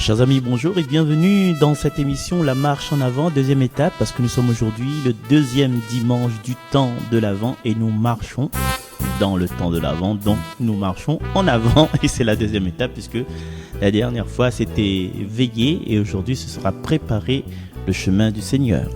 Chers amis, bonjour et bienvenue dans cette émission La Marche en Avant, deuxième étape, parce que nous sommes aujourd'hui le deuxième dimanche du temps de l'Avent et nous marchons dans le temps de l'Avent, donc nous marchons en avant et c'est la deuxième étape puisque la dernière fois c'était veiller et aujourd'hui ce sera préparer le chemin du Seigneur.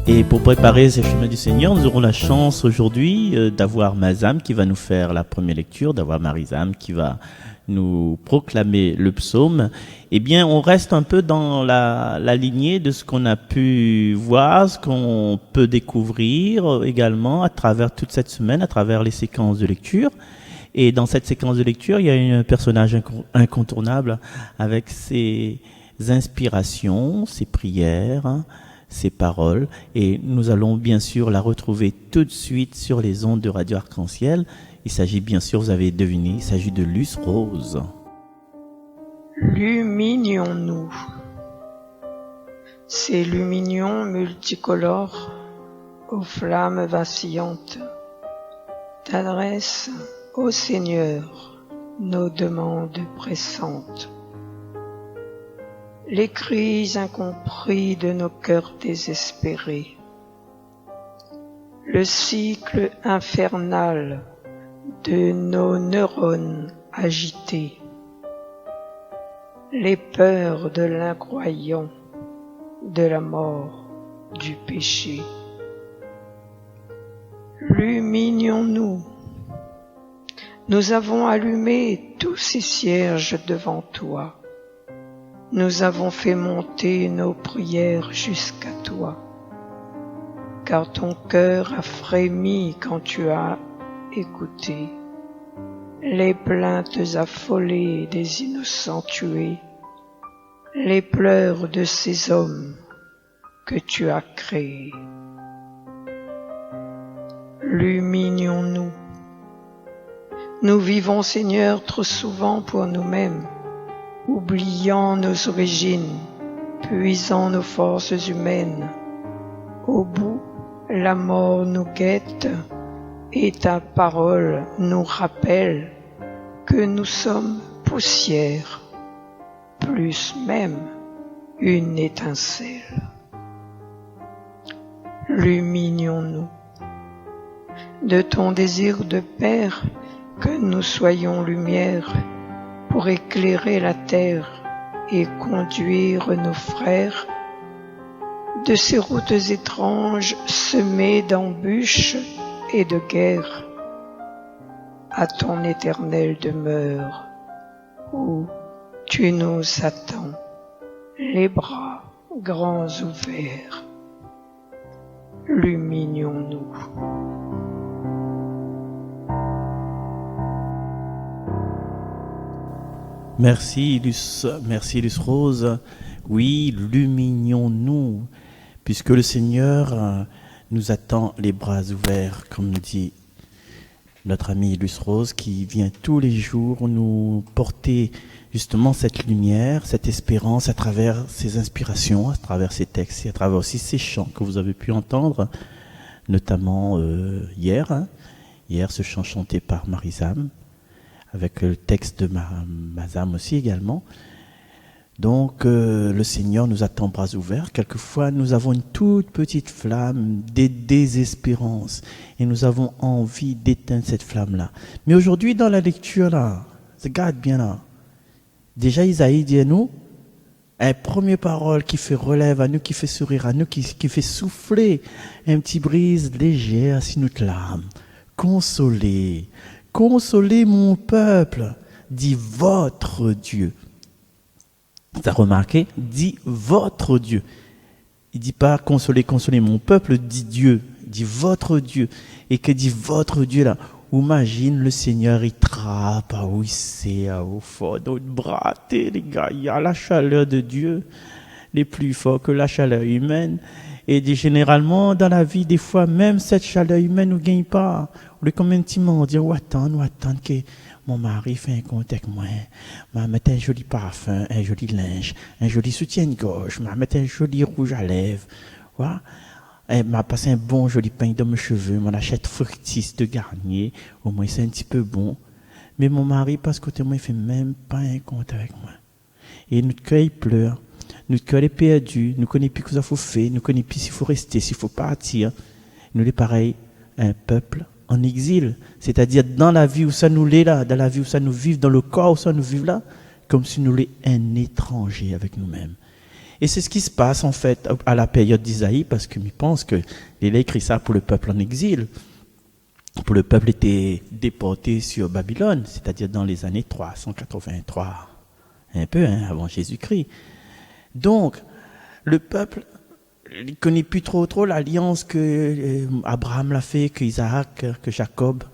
Et pour préparer ce chemin du Seigneur, nous aurons la chance aujourd'hui d'avoir Mazam qui va nous faire la première lecture, d'avoir Marizam qui va nous proclamer le psaume. Eh bien, on reste un peu dans la lignée de ce qu'on a pu voir, ce qu'on peut découvrir également à travers toute cette semaine, à travers les séquences de lecture. Et dans cette séquence de lecture, il y a un personnage incontournable avec ses inspirations, ses prières, ses paroles, et nous allons bien sûr la retrouver tout de suite sur les ondes de Radio Arc-en-Ciel. Il s'agit bien sûr, vous avez deviné, il s'agit de Luce Rose. Luminions-nous. Ces luminions multicolores, aux flammes vacillantes, t'adressent, ô Seigneur, nos demandes pressantes. Les cris incompris de nos cœurs désespérés, le cycle infernal de nos neurones agités, les peurs de l'incroyant, de la mort, du péché. Luminions-nous. Nous avons allumé tous ces cierges devant toi. Nous avons fait monter nos prières jusqu'à toi, car ton cœur a frémi quand tu as écouté les plaintes affolées des innocents tués, les pleurs de ces hommes que tu as créés. Luminions-nous. Nous vivons, Seigneur, trop souvent pour nous-mêmes, oubliant nos origines, puisant nos forces humaines. Au bout, la mort nous guette et ta parole nous rappelle que nous sommes poussière, plus même une étincelle. Luminions-nous. De ton désir de Père, que nous soyons lumière, pour éclairer la terre et conduire nos frères de ces routes étranges semées d'embûches et de guerres à ton éternelle demeure où tu nous attends, les bras grands ouverts. Luminions-nous. Merci Luce Rose. Oui, luminions-nous, puisque le Seigneur nous attend les bras ouverts, comme nous dit notre amie Luce Rose, qui vient tous les jours nous porter justement cette lumière, cette espérance à travers ses inspirations, à travers ses textes et à travers aussi ses chants que vous avez pu entendre, notamment hier, ce chant chanté par Marizam, avec le texte de Mazam aussi également. Donc le Seigneur nous attend bras ouverts. Quelquefois nous avons une toute petite flamme de désespérance et nous avons envie d'éteindre cette flamme-là. Mais aujourd'hui dans la lecture là, regarde bien là, déjà Isaïe dit à nous, une première parole qui fait relève à nous, qui fait sourire à nous, qui fait souffler un petit brise légère sur notre âme. Consolez mon peuple, dit votre Dieu. T'as remarqué? Dit votre Dieu. Il dit pas consolez mon peuple, dit Dieu, dit votre Dieu. Et que dit votre Dieu là? Imagine le Seigneur, il trappe, où il sait, au fond, notre bras, les gars, il y a la chaleur de Dieu, les plus forts que la chaleur humaine. Et généralement, dans la vie, des fois, même cette chaleur humaine ne gagne pas. On est comme intimement, on dit, attendre que mon mari fait un compte avec moi. M'a mettre un joli parfum, un joli linge, un joli soutien-gorge, m'a mettre un joli rouge à lèvres. Voilà. M'a passé un bon joli pain dans mes cheveux, m'en achète fructis de Garnier, au moins c'est un petit peu bon. Mais mon mari, parce que moi, il fait même pas un compte avec moi. Et notre cœur, il pleure. Notre cœur est perdu. Nous ne connaissons plus ce qu'il faut faire. Nous ne connaissons plus s'il faut rester, s'il faut partir. Nous, les pareil, un peuple en exil. C'est-à-dire, dans la vie où ça nous l'est là, dans la vie où ça nous vit, dans le corps où ça nous vit là, comme si nous l'étions un étranger avec nous-mêmes. Et c'est ce qui se passe, en fait, à la période d'Isaïe, parce que je pense que il a écrit ça pour le peuple en exil. Pour le peuple était déporté sur Babylone, c'est-à-dire dans les années 383, un peu avant Jésus-Christ. Donc, le peuple ne connaît plus trop l'alliance que Abraham l'a fait, que Isaac, que Jacob,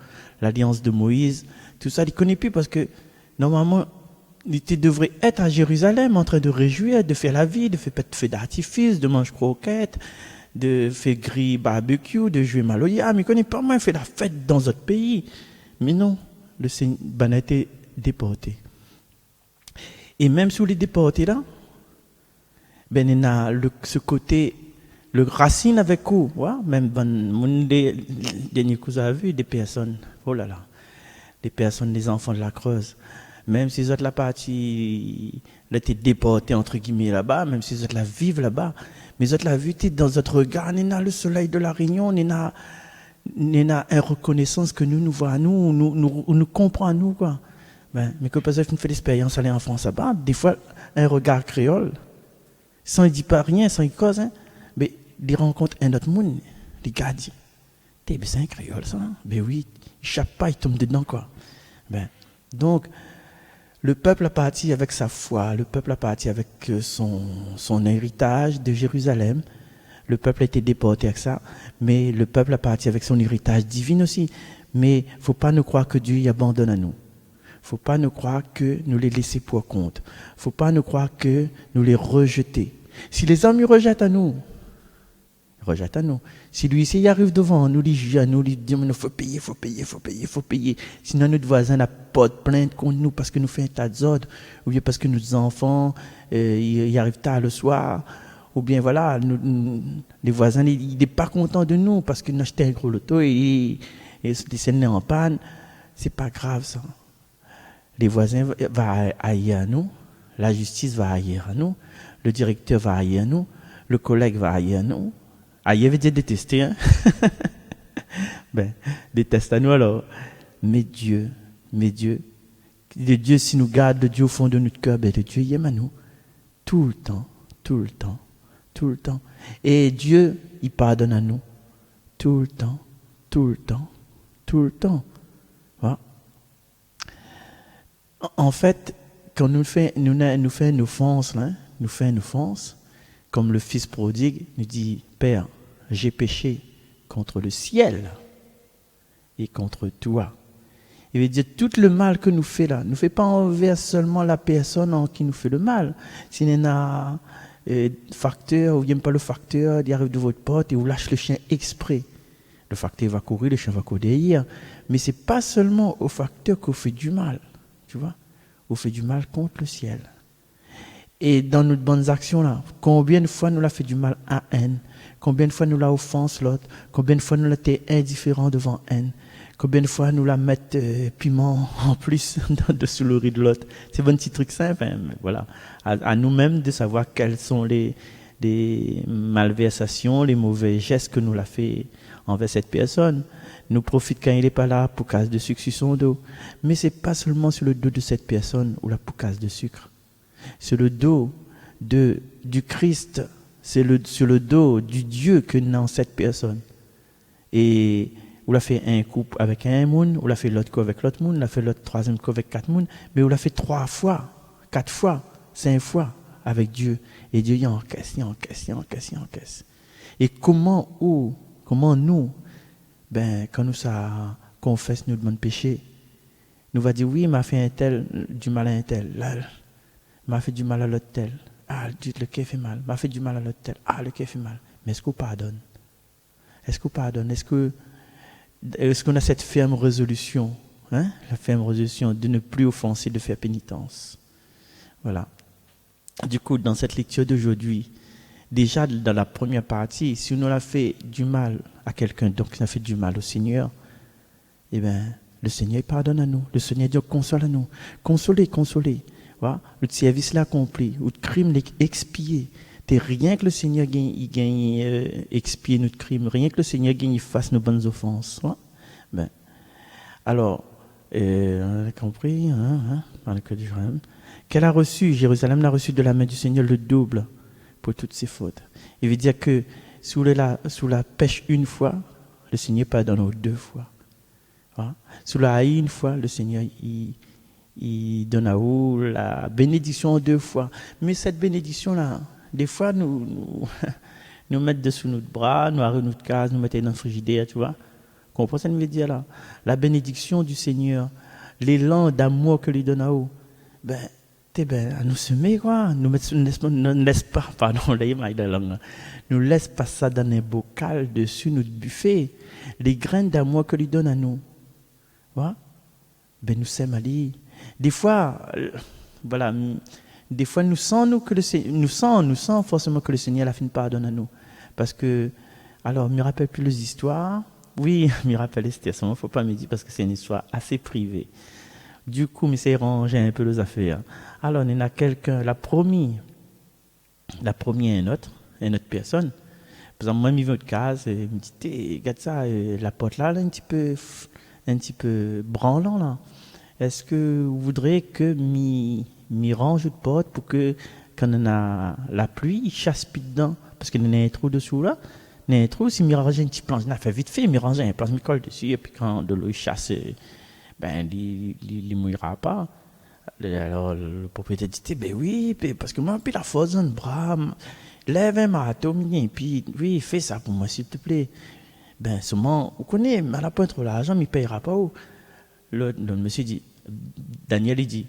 l'alliance de Moïse, tout ça, il ne connaît plus parce que normalement, il devrait être à Jérusalem en train de réjouir, de faire la vie, de faire feu d'artifice, de manger croquettes, de faire griller barbecue, de jouer maloya, mais il ne connaît pas moins faire la fête dans notre pays. Mais non, le Seigneur a été déporté. Et même sous les déportés là, ben il y a ce côté, le racine avec où, ouais, même mon dernier coup a vu des personnes, oh là là, des personnes, des enfants de la Creuse. Même si ils ont la partie, ils étaient déportés entre guillemets là-bas, même si ils ont la vivre là-bas, mais ils ont la vue dans notre regard, on a le soleil de la Réunion, on a une reconnaissance que nous voyons, nous comprenons nous quoi. Ben, mais que peut-être une fait l'expérience aller en France là-bas, des fois un regard créole, sans il dit pas rien, sans il cause, mais il rencontre un autre monde, les gars disent, c'est un créole ça, hein? Ben oui, il chape pas, il tombe dedans quoi. Ben donc le peuple a parti avec sa foi, le peuple a parti avec son héritage de Jérusalem. Le peuple a été déporté avec ça, mais le peuple a parti avec son héritage divin aussi. Mais il ne faut pas nous croire que Dieu y abandonne à nous. Il ne faut pas nous croire que nous les laisser pour compte. Il ne faut pas nous croire que nous les rejeter. Si les hommes nous rejettent à nous, rejette à nous. Si lui ici il arrive devant nous, il juge à nous, il dit il faut payer. Sinon notre voisin n'a pas de plainte contre nous parce que nous faisons un tas d'ordre, ou bien parce que nos enfants ils arrivent tard le soir, ou bien voilà, les voisins ils n'est pas content de nous parce qu'ils ont acheté un gros loto et c'est en panne. C'est pas grave ça. Les voisins vont haïr à nous, la justice va haïr à nous, le directeur va haïr à nous, le collègue va haïr à nous. Ah, il y avait déjà détesté, hein? Ben, déteste à nous alors. Mais Dieu, le Dieu, si nous garde le Dieu au fond de notre cœur, ben, le Dieu, il aime à nous. Tout le temps. Et Dieu, il pardonne à nous. Tout le temps. Voilà. En fait, quand nous fait une offense, là, nous fait une offense, comme le fils prodigue nous dit, Père, j'ai péché contre le ciel et contre toi. Il veut dire, tout le mal que nous fait là, ne fait pas envers seulement la personne en qui nous fait le mal. S'il y a un facteur, ou il n'aime pas le facteur, il arrive de votre porte et vous lâche le chien exprès. Le facteur va courir, le chien va courir derrière. Mais ce n'est pas seulement au facteur qu'on fait du mal, tu vois. On fait du mal contre le ciel. Et dans nos bonnes actions là, combien de fois nous l'a fait du mal à haine, combien de fois nous l'a offense l'autre, combien de fois nous l'a été indifférent devant haine, combien de fois nous la mettre piment en plus dessous le riz de l'autre. C'est un petit truc simple, hein, mais voilà. À nous-mêmes de savoir quelles sont les malversations, les mauvais gestes que nous l'a fait envers cette personne. Nous profite quand il n'est pas là pour casse de sucre sur son dos. Mais c'est pas seulement sur le dos de cette personne ou la pour casse de sucre. C'est le dos du Christ, c'est sur le dos du Dieu que n'a cette personne. Et on l'a fait un couple avec un monde, on l'a fait l'autre coup avec l'autre monde, on l'a fait l'autre troisième coup avec 4 monde, mais on l'a fait 3 fois, 4 fois, 5 fois avec Dieu. Et Dieu il encaisse. Et comment nous, quand nous ça confesse nous demande péché, nous va dire oui, m'a fait un tel du mal à un tel. Là, m'a fait du mal à l'autre tel. Ah, le cœur fait mal. M'a fait du mal à l'autre tel. Ah, le cœur fait mal. Mais est-ce qu'on pardonne? Est-ce qu'on a cette ferme résolution, la ferme résolution de ne plus offenser, de faire pénitence? Voilà. Du coup, dans cette lecture d'aujourd'hui, déjà dans la première partie, si on a fait du mal à quelqu'un, donc on a fait du mal au Seigneur, eh bien, le Seigneur il pardonne à nous. Le Seigneur dit console à nous. Consolez, consolez. Voilà. Le service là accompli, ou le crime expié. C'est rien que le Seigneur gagne expier notre crime, rien que le Seigneur gagne fasse nos bonnes offenses. Voilà. Ben, alors, on a compris, par le cœur du Jérusalem, qu'elle a reçu, Jérusalem l'a reçu de la main du Seigneur le double pour toutes ses fautes. Il veut dire que sous la pêche une fois, le Seigneur pardonne 2 fois. Voilà. Sous la haie une fois, le Seigneur il donne à vous la bénédiction 2 fois. Mais cette bénédiction-là, des fois, nous mettre dessous notre bras, nous arrêter notre case, nous mettre dans le frigidaire, tu vois. Comprends ce que je veux dire là? La bénédiction du Seigneur, l'élan d'amour que lui donne à vous, à nous semer, quoi. Nous laisse pas, pardon, nous laisse pas ça dans un bocal dessus notre buffet. Les graines d'amour que lui donne à nous, voilà. Nous sèmes à lui. Des fois, voilà. Des fois, nous sentons forcément que le Seigneur a fini par pardonner à nous. Parce que, alors, je ne me rappelle plus les histoires. Oui, je me rappelle Esther, il ne faut pas me dire parce que c'est une histoire assez privée. Du coup, je me ranger un peu les affaires. Alors, il y en a quelqu'un, la première une autre personne. Par exemple, moi, je vais au case et je me dis, regarde ça, la porte là, un petit peu branlant là. Est-ce que vous voudrez que m'y range de porte pour que quand on a la pluie, il chasse plus dedans parce qu'il y a un trou dessous là. Il y a un trou, si m'y range un petit plan, je fait vite fait, m'y range un plan, je m'y colle dessus et puis quand de l'eau chasse, il mouillera pas. Alors le propriétaire dit, oui, parce que moi puis la force dans le bras, lève un marteau, et puis oui, fais ça pour moi s'il te plaît. Seulement, vous connaissez, à la pointe de l'argent, il ne payera pas où. Le monsieur dit, Daniel, il dit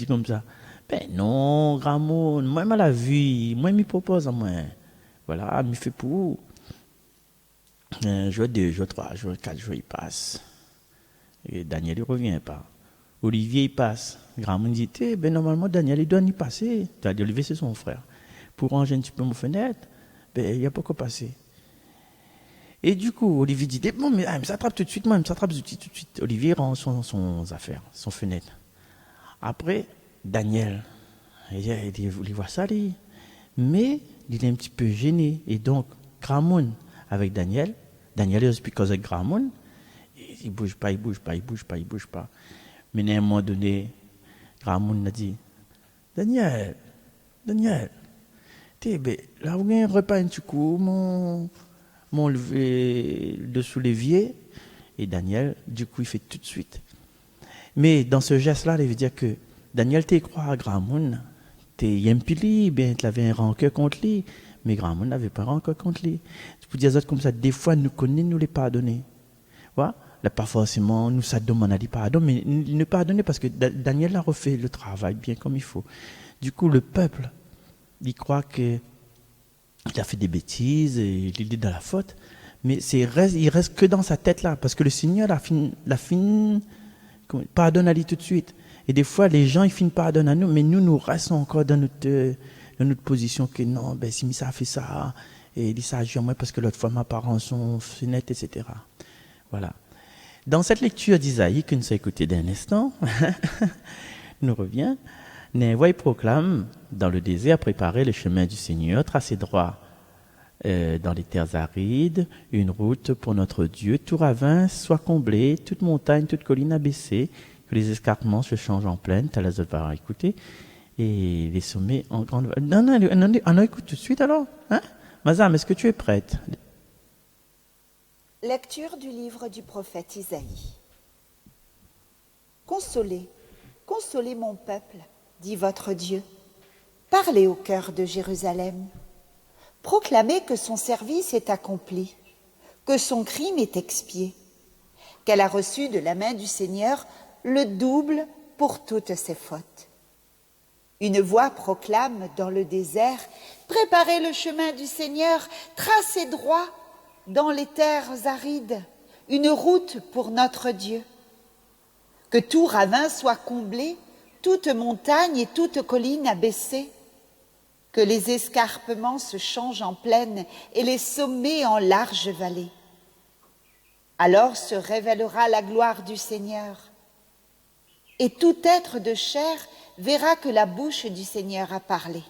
comme ça, non, Ramon, moi, je l'ai vu, moi, il me propose à moi. Voilà, il me fait pour. Jour 2, jour 3, jour 4, jour, il passe. Et Daniel, il ne revient pas. Olivier, il passe. Ramon dit, normalement, Daniel, il doit y passer. Olivier, c'est son frère. Pour ranger un petit peu mon fenêtre, il n'y a pas qu'à passer. Et du coup, Olivier dit, bon, mais il me s'attrape tout de suite, tout de suite. Olivier range son affaire, son fenêtre. Après, Daniel, il voit ça, lui. Mais il est un petit peu gêné. Et donc, Gramon, avec Daniel il explique avec Gramon, il ne bouge pas. Mais à un moment donné, Gramon a dit, Daniel, là, vous avez un repas un petit coup, mon levé dessous l'évier, et Daniel, du coup, il fait tout de suite. Mais dans ce geste-là, il veut dire que Daniel, tu crois à Gramon, tu aimes lui, tu avais un rancœur contre lui, mais Gramon n'avait pas rancœur contre lui. Tu peux dire ça comme ça, des fois, nous connaissons, nous les pardonner. Voilà. Là, pas forcément, nous, ça demande à lui pardon, mais nous pardonner parce que Daniel a refait le travail bien comme il faut. Du coup, le peuple, il croit que il a fait des bêtises, et il est dans la faute, mais il reste que dans sa tête là, parce que le Seigneur pardonne à lui tout de suite. Et des fois, les gens, ils finissent pardonner à nous, mais nous restons encore dans notre position que non, si ça a fait ça, et il ça agit à moi parce que l'autre fois, mes parents sont fenêtres, etc. Voilà. Dans cette lecture d'Isaïe que nous avons écoutée d'un instant, nous revient. Néhémie proclame dans le désert préparer le chemin du Seigneur, tracer droit dans les terres arides, une route pour notre Dieu, tout ravin soit comblé, toute montagne, toute colline abaissée, que les escarpements se changent en plaine, t'as la va écouter, et les sommets en grande... Non, on écoute tout de suite alors, hein? Mazam, est-ce que tu es prête? Lecture du livre du prophète Isaïe. Consolez, consolez mon peuple, dit votre Dieu. Parlez au cœur de Jérusalem. Proclamez que son service est accompli, que son crime est expié, qu'elle a reçu de la main du Seigneur le double pour toutes ses fautes. Une voix proclame dans le désert, préparez le chemin du Seigneur, tracez droit dans les terres arides, une route pour notre Dieu. Que tout ravin soit comblé, toute montagne et toute colline abaissée, que les escarpements se changent en plaine et les sommets en larges vallées. Alors se révélera la gloire du Seigneur. Et tout être de chair verra que la bouche du Seigneur a parlé.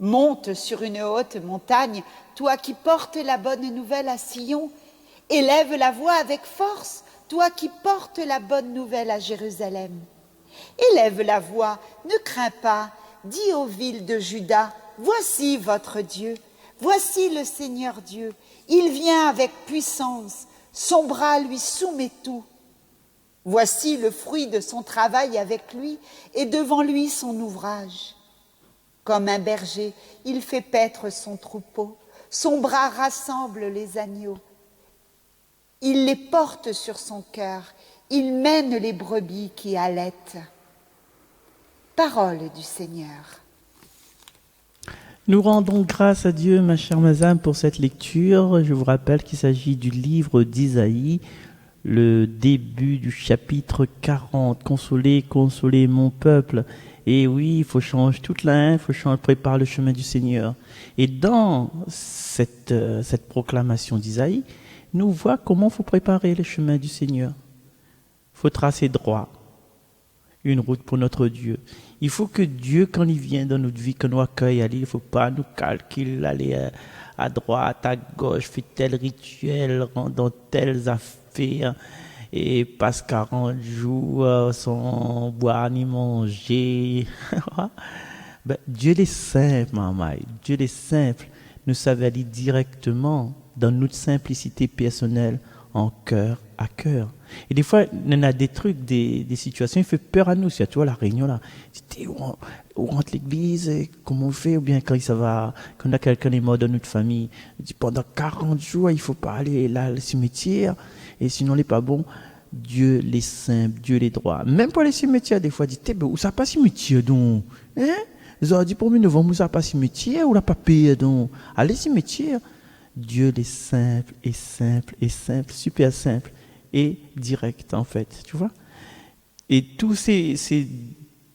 Monte sur une haute montagne, toi qui portes la bonne nouvelle à Sion. Élève la voix avec force, toi qui portes la bonne nouvelle à Jérusalem. Élève la voix, ne crains pas, dis aux villes de Juda, voici votre Dieu, voici le Seigneur Dieu. Il vient avec puissance, son bras lui soumet tout. Voici le fruit de son travail avec lui et devant lui son ouvrage. Comme un berger, il fait paître son troupeau, son bras rassemble les agneaux. Il les porte sur son cœur, il mène les brebis qui allaitent. Parole du Seigneur. Nous rendons grâce à Dieu, ma chère Mazam, pour cette lecture. Je vous rappelle qu'il s'agit du livre d'Isaïe, le début du chapitre 40. Consolez, consolez mon peuple. Et oui, il faut changer toute la haine, il faut changer, prépare le chemin du Seigneur. Et dans cette proclamation d'Isaïe, nous voit comment il faut préparer le chemin du Seigneur. Il faut tracer droit, une route pour notre Dieu. Il faut que Dieu, quand il vient dans notre vie, qu'on nous accueille, il ne faut pas nous calculer, aller à droite, à gauche, faire tel rituel, dans telles affaires, et passe 40 jours sans boire ni manger. Ben, Dieu est simple, maman. Dieu est simple. Nous savons aller directement dans notre simplicité personnelle, en cœur à cœur. Et des fois, il y en a des trucs, des situations, il fait peur à nous. C'est tu vois la réunion là. On rentre l'église, comment on fait? Ou bien quand ça va, quand on a quelqu'un est mort dans notre famille, pendant 40 jours, il ne faut pas aller là, au cimetière, et sinon, il n'est pas bon. Dieu les simple, Dieu les droits. Même pour les cimetières, des fois, dit, où ça pas cimetière donc? Hein? Ils ont dit, pour 1er novembre, où ça pas cimetière, ou la pas payé donc? Allez, cimetière. Dieu est simple, et simple, et simple, super simple, et direct, en fait, tu vois? Et tous ces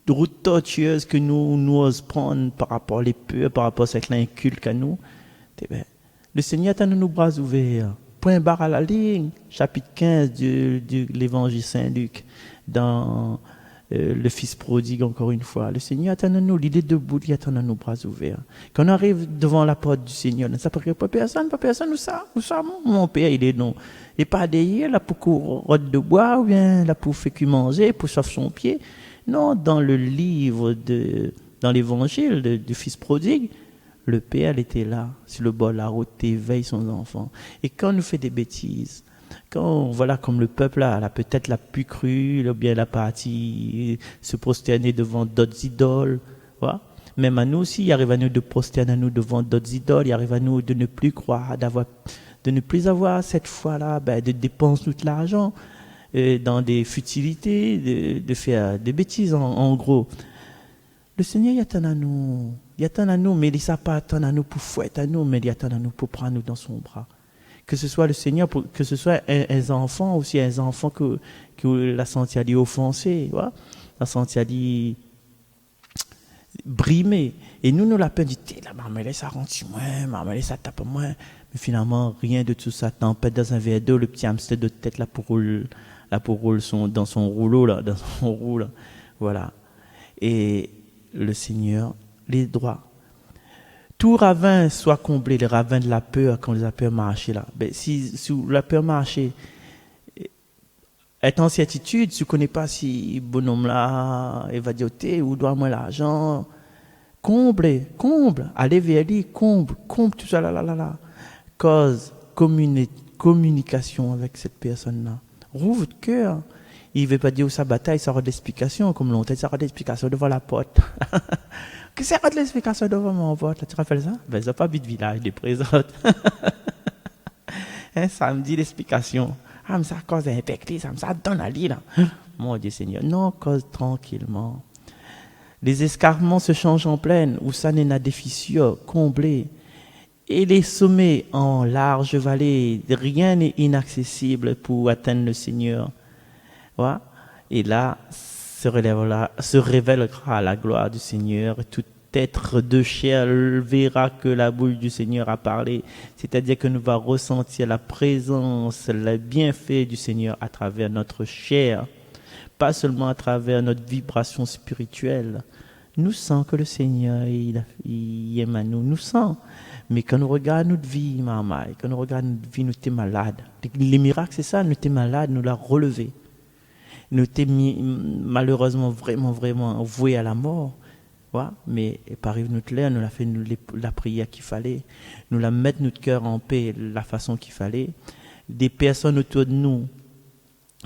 routes tortueuses que nous osons prendre par rapport aux peurs, par rapport à cette inculque à nous, le Seigneur a nos bras ouverts. Point barre à la ligne, chapitre 15 de l'évangile Saint-Luc, dans le Fils prodigue, encore une fois. Le Seigneur attend nous, l'idée debout, il attend nos bras ouverts. Quand on arrive devant la porte du Seigneur, ça peut pas personne, où ça, mon Père, il est non. Il n'est pas derrière, là, pour couronne de bois, ou bien là, pour faire qu'il manger, pour sauver son pied. Non, dans le livre, dans l'évangile du Fils prodigue, le Père était là, sur le bord de la route, éveille son enfant. Et quand on nous fait des bêtises, quand, voilà, comme le peuple là, peut-être l'a plus cru, ou bien la partie se prosterner devant d'autres idoles, voilà. Même à nous aussi, il arrive à nous de prosterner à nous devant d'autres idoles, il arrive à nous de ne plus croire, de ne plus avoir cette foi-là, de dépenser tout l'argent dans des futilités, de faire des bêtises, en gros. Le Seigneur, il attend à nous. Il attend à nous, mais il ne s'est pas attendre à nous pour fouetter à nous, mais il attend à nous pour prendre nous dans son bras. Que ce soit le Seigneur, que ce soit un enfant, aussi un enfant que la senti aller offensé, voilà? La senti aller brimé. Et nous la peine dit, la maman, ça rentre moins, maman, ça tape moins. Mais finalement, rien de tout ça. Tempête dans un verre d'eau, le petit hamster de tête là pour rouler dans son rouleau là, dans son roue là. Voilà. Et le Seigneur, les droits. Tout ravin soit comblé, les ravins de la peur, quand la peur marche là. Si la peur marche, est en certitude, tu ne connais pas si bonhomme là, il va dire, où doit moi l'argent, comble, allez vers lui, comble tout ça là. Cause, communication avec cette personne-là. Rouvre votre cœur. Il ne veut pas dire où sa bataille, ça aura de l'explication, comme longtemps, ça aura de l'explication devant la porte. Que ça aura de l'explication devant mon porte, tu te rappelles ça? Ça pas vite village, des présentes. Ça me dit l'explication. Mais ça cause impecté, ça donne à l'île. Mon Dieu Seigneur, non, cause tranquillement. Les escarpements se changent en plaine, où ça n'est pas des fissures comblées. Et les sommets en large vallée, rien n'est inaccessible pour atteindre le Seigneur. Voilà. Et là, se révélera la gloire du Seigneur, et toute être de chair verra que la bouche du Seigneur a parlé. C'est-à-dire que nous va ressentir la présence, le bienfait du Seigneur à travers notre chair, pas seulement à travers notre vibration spirituelle. Nous sentons que le Seigneur il aime à nous, nous sentons. Mais quand nous regardons notre vie, maman, quand nous regardons notre vie, nous sommes malades. Les miracles, c'est ça, nous sommes malades, nous l'avons relevé. Nous sommes malheureusement vraiment voués à la mort. Ouais, mais par notre l'air, nous avons fait la prière qu'il fallait. Nous la mettre notre cœur en paix la façon qu'il fallait. Des personnes autour de nous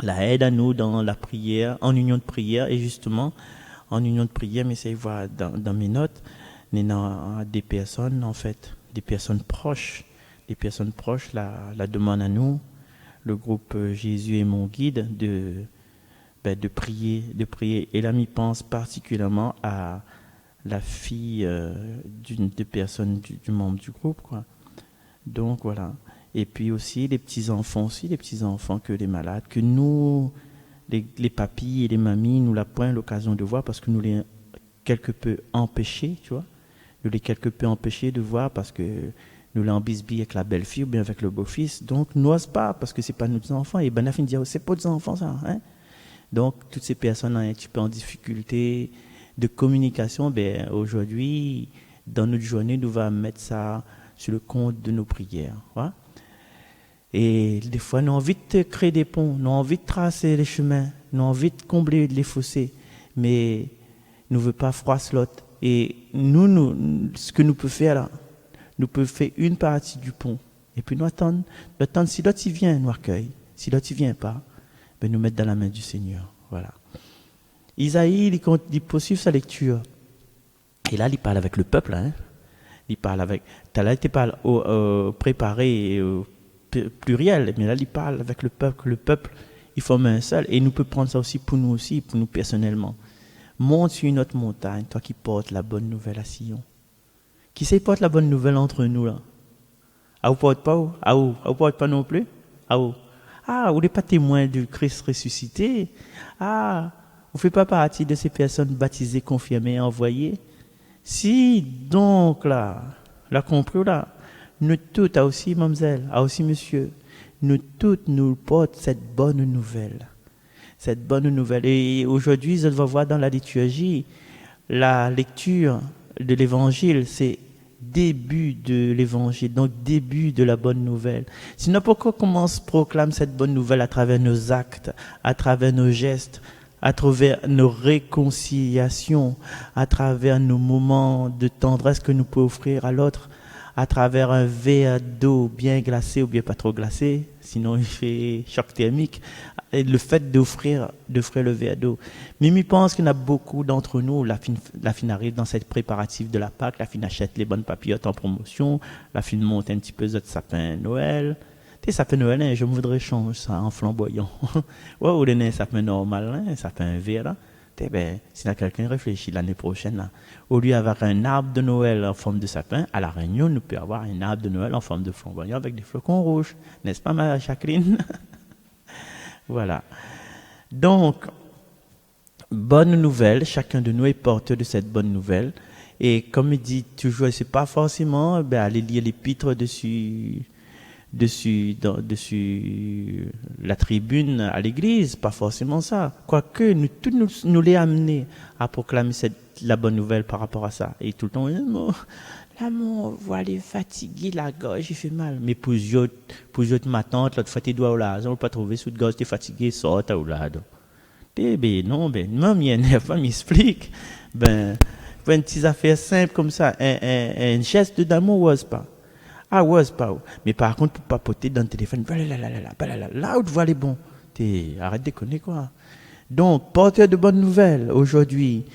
la aident à nous dans la prière, en union de prière. Et justement, en union de prière, mais c'est voir dans mes notes, il y a des personnes, en fait, des personnes proches. Les personnes proches la demandent à nous, le groupe Jésus est mon guide, de prier. Et là, m'y pense particulièrement à la fille d'une des personnes du membre du groupe, quoi. Donc voilà. Et puis aussi les petits enfants que les malades, que nous, les papis et les mamies, nous la point l'occasion de voir parce que nous les quelque peu empêchés, tu vois. Nous les quelque peu empêchés de voir parce que nous les bisbillons avec la belle-fille ou bien avec le beau-fils. Donc n'ose pas parce que c'est pas nos enfants. Et ben la fin dit c'est pas des enfants ça, hein. Donc toutes ces personnes un petit peu en difficulté de communication, ben aujourd'hui dans notre journée nous va mettre ça sur le compte de nos prières, ouais? Et des fois nous avons envie de créer des ponts, nous avons envie de tracer les chemins, nous avons envie de combler les fossés, mais nous ne veut pas froisser l'autre. Et nous, ce que nous pouvons faire là, nous pouvons faire une partie du pont et puis nous attendre si l'autre y vient, nous accueille. Si l'autre y vient pas, ben nous mettre dans la main du Seigneur, voilà. Isaïe, il poursuit sa lecture. Et là, il parle avec le peuple. Hein. Il parle avec... Là, il parle préparé pluriel, mais là, il parle avec le peuple. Le peuple, il forme un seul. Et nous pouvons prendre ça aussi, pour nous personnellement. Monte sur une autre montagne, toi qui portes la bonne nouvelle à Sion. Qui sait porte la bonne nouvelle entre nous, là? Ah, vous porte pas où? Ah, vous porte pas non plus? Ah, où? Ah, vous n'êtes pas témoin du Christ ressuscité? Ah, vous ne faites pas partie de ces personnes baptisées, confirmées, envoyées? Si, donc, là, compris, là, nous toutes, ah aussi, mademoiselle, ah aussi, monsieur, nous toutes, nous portons cette bonne nouvelle. Cette bonne nouvelle. Et aujourd'hui, on va voir dans la liturgie, la lecture de l'évangile, c'est début de l'évangile, donc début de la bonne nouvelle. Sinon, pourquoi on proclame cette bonne nouvelle à travers nos actes, à travers nos gestes, à travers nos réconciliations, à travers nos moments de tendresse que nous pouvons offrir à l'autre, à travers un verre d'eau bien glacé ou bien pas trop glacé, sinon il fait choc thermique, et le fait d'offrir le verre d'eau. Mais je pense qu'il y en a beaucoup d'entre nous, la fin arrive dans cette préparative de la Pâque, la fin achète les bonnes papillotes en promotion, la fin monte un petit peu de sapin Noël. Tu sais, sapin Noël, hein, je voudrais changer ça en flamboyant. Ouais, ou un sapin normal, un sapin vert, là. Ben, si quelqu'un réfléchit l'année prochaine, là, au lieu d'avoir un arbre de Noël en forme de sapin, à la Réunion, nous pouvons avoir un arbre de Noël en forme de flamboyant avec des flocons rouges. N'est-ce pas, ma Jacqueline? Voilà. Donc, bonne nouvelle, chacun de nous est porteur de cette bonne nouvelle. Et comme il dit toujours, c'est pas forcément aller lire l'épître dessus la tribune à l'église, pas forcément ça. Quoique, nous les amener à proclamer la bonne nouvelle par rapport à ça. Et tout le temps, là, mon voilà, fatigué, la gorge, il fait mal. Mais pour ma tante, l'autre fois, tu dois là, on ne pas trouver sous de gorge, tu es fatigué, sort, tu là. Non, même, il y a une femme, m'explique. Une petite affaire simple comme ça, un geste d'amour, was pas. Ah, was pas. Mais par contre, pour papoter dans le téléphone, là où tu vois les bons. Arrête de déconner, quoi. Donc, porteur de bonnes nouvelles, aujourd'hui,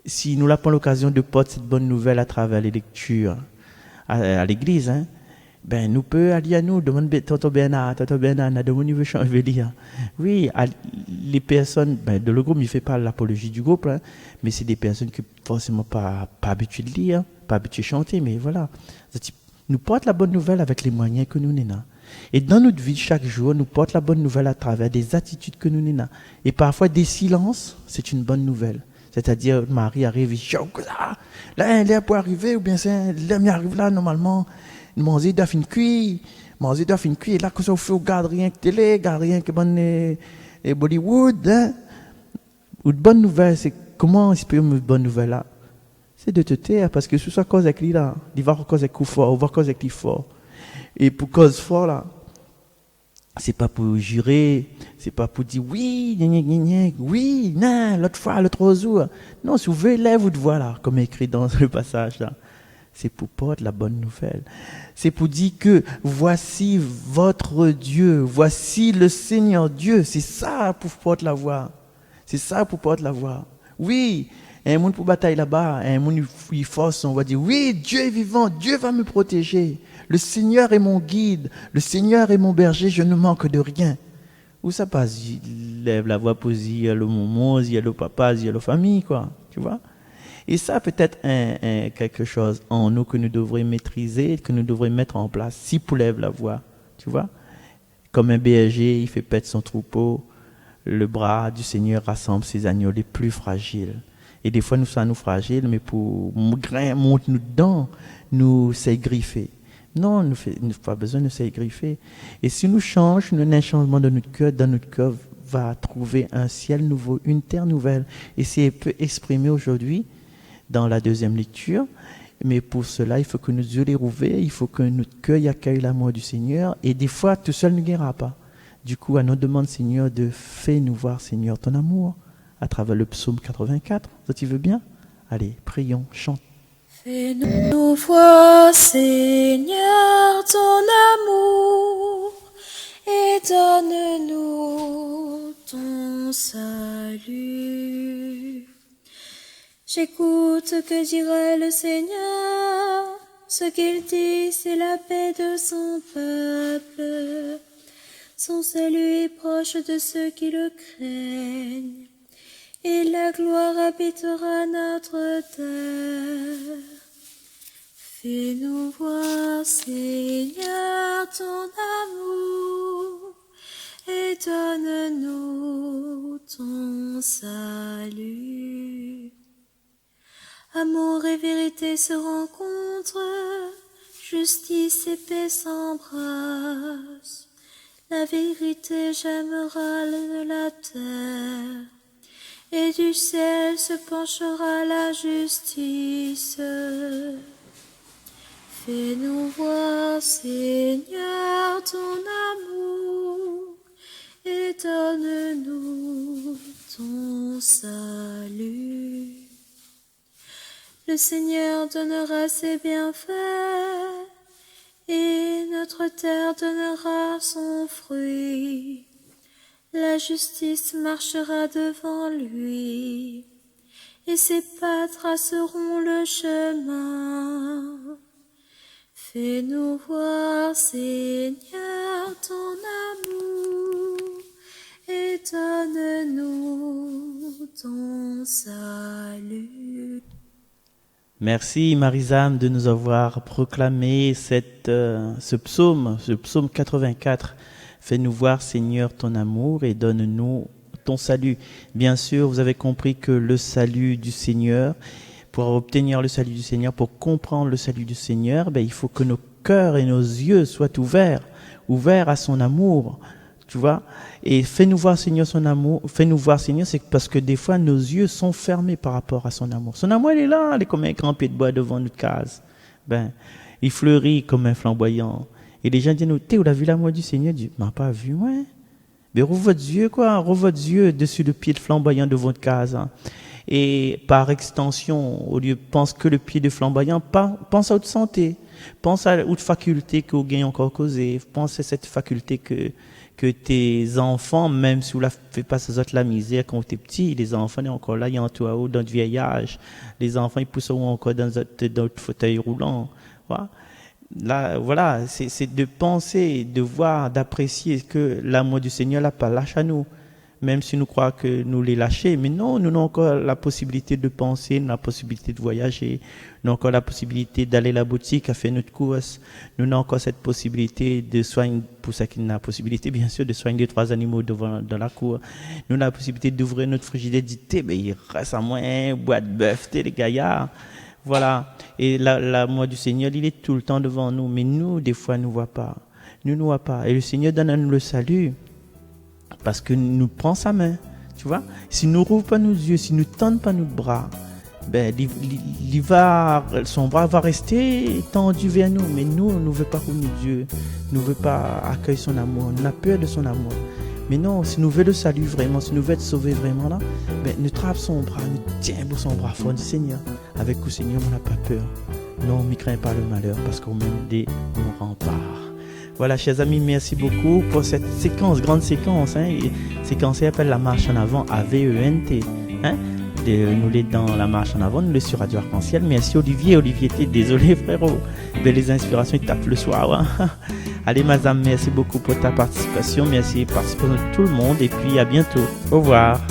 si nous avons l'occasion de porter cette bonne nouvelle à travers les lectures à l'église, hein, nous pouvons aller à nous, demander Tonton Bernard, demande veut changer lire. Oui, les personnes, de le groupe, il ne fait pas l'apologie du groupe, hein, mais c'est des personnes qui ne sont forcément pas habituées de lire, pas habituées de chanter, mais voilà. Nous portons la bonne nouvelle avec les moyens que nous avons. Et dans notre vie, chaque jour, nous portons la bonne nouvelle à travers des attitudes que nous avons. Et parfois, des silences, c'est une bonne nouvelle. C'est-à-dire, Marie arrive, il dit, là, elle est pour arriver, ou bien c'est, là, il arrive là, normalement, manger doit finir cuit, et là, que ça fait, regarde rien que télé, regarde rien que bonne, et Bollywood, hein. Ou de bonnes nouvelles, c'est comment exprimer une bonne nouvelle là? C'est de te taire, parce que si ça cause avec lui là, il va cause avec coup fort, il va cause avec lui fort. Et pour cause fort là, c'est pas pour jurer, c'est pas pour dire oui, oui, non, l'autre fois, l'autre jour. Non, si vous voulez, lève votre voix là, comme écrit dans le passage là. C'est pour porter la bonne nouvelle. C'est pour dire que voici votre Dieu, voici le Seigneur Dieu. C'est ça pour porter la voix. C'est ça pour porter la voix. Oui, un monde pour bataille là-bas, un monde il force, on va dire oui, Dieu est vivant, Dieu va me protéger. Le Seigneur est mon guide, le Seigneur est mon berger, je ne manque de rien. Où ça passe? Il lève la voix pour dire le maman, dire le papa, dire la famille, quoi. Tu vois? Et ça peut être quelque chose en nous que nous devrions maîtriser, que nous devrions mettre en place. Si pour lève la voix, tu vois? Comme un berger, il fait paître son troupeau, le bras du Seigneur rassemble ses agneaux les plus fragiles. Et des fois, nous sommes fragiles, mais pour monter nous dedans, nous s'égriffer. Non, nous n'avons pas besoin de s'égriffer. Et si nous changeons, nous avons un changement de notre cœur, dans notre cœur va trouver un ciel nouveau, une terre nouvelle. Et c'est peu exprimé aujourd'hui dans la deuxième lecture. Mais pour cela, il faut que nos yeux les rouvrent, il faut que notre cœur accueille l'amour du Seigneur. Et des fois, tout seul ne guérira pas. Du coup, à nous demande, Seigneur, de fais-nous voir, Seigneur, ton amour à travers le psaume 84. Ça, tu veux bien? Allez, prions, chantons. Fais-nous voir, Seigneur, ton amour et donne-nous ton salut. J'écoute que dirait le Seigneur, ce qu'il dit, c'est la paix de son peuple. Son salut est proche de ceux qui le craignent, et la gloire habitera notre terre. Fais-nous voir, Seigneur, ton amour, et donne-nous ton salut. Amour et vérité se rencontrent, justice et paix s'embrassent. La vérité j'aimera de la terre, et du ciel se penchera la justice. Fais-nous voir, Seigneur, ton amour, et donne-nous ton salut. Le Seigneur donnera ses bienfaits, et notre terre donnera son fruit. La justice marchera devant lui, et ses pas traceront le chemin. Fais-nous voir, Seigneur, ton amour, et donne-nous ton salut. Merci Marie-Zam de nous avoir proclamé ce psaume 84. Fais-nous voir, Seigneur, ton amour et donne-nous ton salut. Bien sûr, vous avez compris que le salut du Seigneur, pour obtenir le salut du Seigneur, pour comprendre le salut du Seigneur, il faut que nos cœurs et nos yeux soient ouverts à son amour. Tu vois? Et fais-nous voir, Seigneur, son amour. Fais-nous voir, Seigneur, c'est parce que des fois, nos yeux sont fermés par rapport à son amour. Son amour, il est là, il est comme un grand pied de bois devant notre case. Il fleurit comme un flamboyant. Et les gens disent, t'es où la vu l'amour du Seigneur? Dieu m'a pas vu, ouais. Mais rouvre votre yeux, rouvre votre yeux dessus le pied de flamboyant de votre case. Hein. Et par extension, au lieu de penser que le pied de flamboyant, pense à votre santé. Pense à votre faculté que vous gagnez encore causé. Pense à cette faculté que tes enfants, même si vous ne faites pas ces autres la misère quand vous êtes petit, les enfants sont encore là, ils sont en toi dans le vieillage. Les enfants, ils poussent encore dans le fauteuil roulant. Voilà. Là, voilà, c'est de penser, de voir, d'apprécier que l'amour du Seigneur n'a pas lâche à nous. même si nous croyons que nous les lâcher. Mais non, nous avons encore la possibilité de penser, nous avons la possibilité de voyager, nous avons encore la possibilité d'aller à la boutique à faire notre course. Nous avons encore cette possibilité de soigner, pour ceux qui n'ont la possibilité, bien sûr, de soigner 2-3 animaux dans la cour. Nous avons la possibilité d'ouvrir notre frigidaire et de dire, ben, il reste à moi un boîte de bœuf, les gaillards. Voilà. Et l'amour du Seigneur, il est tout le temps devant nous. Mais nous, des fois, nous ne voyons pas. Nous ne voyons pas. Et le Seigneur donne à nous le salut. Parce que nous prend sa main, tu vois. Si nous rouvre pas nos yeux, si nous tendons pas notre bras, ben, son bras va rester tendu vers nous. Mais nous, on ne veut pas ouvrir nos yeux. Nous ne veut pas accueillir son amour. On a peur de son amour. Mais non, si nous voulons le salut vraiment, si nous voulons être sauvés vraiment là, ben, nous trappe son bras, nous tient pour son bras fort du Seigneur. Avec le Seigneur, on n'a pas peur. Non, on ne craint pas le malheur parce qu'on mène des remparts. Voilà, chers amis, merci beaucoup pour cette séquence, grande séquence. Séquence qui appelle la marche en avant, AVENT. Nous les dans la marche en avant, nous les sur Radio Arc-en-Ciel. Merci Olivier, t'es désolé frérot. Ben, les inspirations, ils tapent le soir. Allez, madame, merci beaucoup pour ta participation. Merci pour la participation de tout le monde. Et puis, à bientôt. Au revoir.